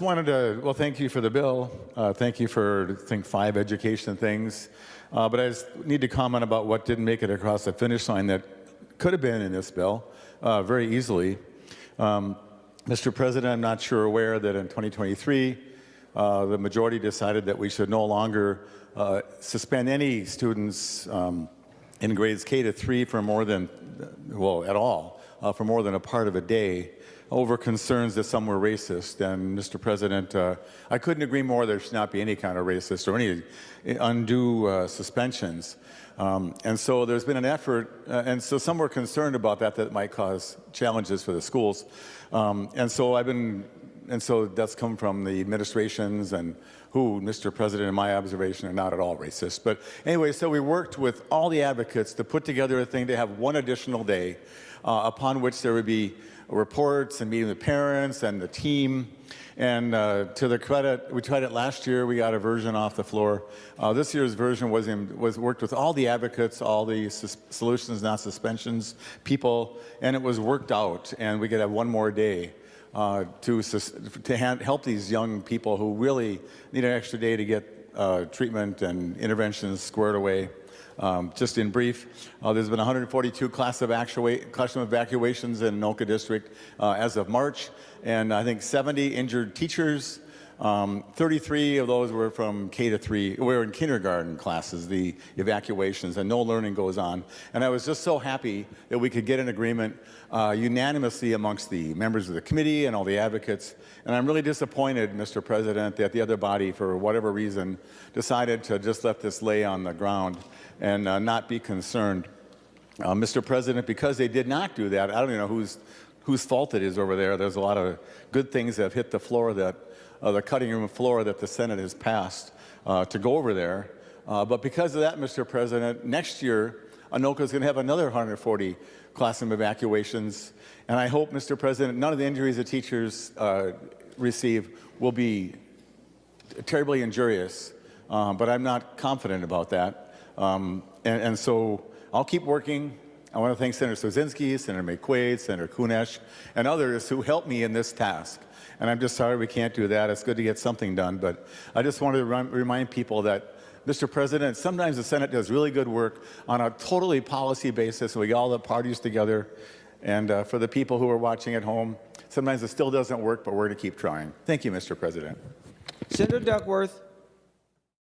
Wanted to, well, thank you for the bill. Thank you for, I think, 5 education things. But I just need to comment about what didn't make it across the finish line that could have been in this bill very easily. Mr. President, I'm not sure aware that in 2023, the majority decided that we should no longer suspend any students in grades K to 3 for more than, well, at all, for more than a part of a day, over concerns that some were racist. And Mr. President, I couldn't agree more there should not be any kind of racist or any undue suspensions. And so there's been an effort, and so some were concerned about that might cause challenges for the schools. And so that's come from the administrations and who, Mr. President, in my observation, are not at all racist. But anyway, so we worked with all the advocates to put together a thing to have one additional day upon which there would be reports and meeting with parents and the team. And to the credit, we tried it last year. We got a version off the floor. This year's version was worked with all the advocates, all the solutions, not suspensions people, and it was worked out. And we could have one more day to help these young people who really need an extra day to get treatment and interventions squared away. Just in brief, there's been 142 classroom evacuations in Anoka District as of March, and I think 70 injured teachers. 33 of those were from K to 3. We were in kindergarten classes, the evacuations, and no learning goes on. And I was just so happy that we could get an agreement unanimously amongst the members of the committee and all the advocates. And I'm really disappointed, Mr. President, that the other body, for whatever reason, decided to just let this lay on the ground and not be concerned. Mr. President, because they did not do that, I don't even know whose fault it is over there. There's a lot of good things that have hit the floor that the cutting room floor that the Senate has passed to go over there. But because of that, Mr. President, next year, Anoka is going to have another 140 classroom evacuations. And I hope, Mr. President, none of the injuries that teachers receive will be terribly injurious. But I'm not confident about that. And so I'll keep working. I want to thank Senator Sosinski, Senator McQuaid, Senator Kunesh, and others who helped me in this task. And I'm just sorry we can't do that. It's good to get something done. But I just wanted to remind people that, Mr. President, sometimes the Senate does really good work on a totally policy basis. We get all the parties together. And for the people who are watching at home, sometimes it still doesn't work, but we're going to keep trying. Thank you, Mr. President. Senator Duckworth.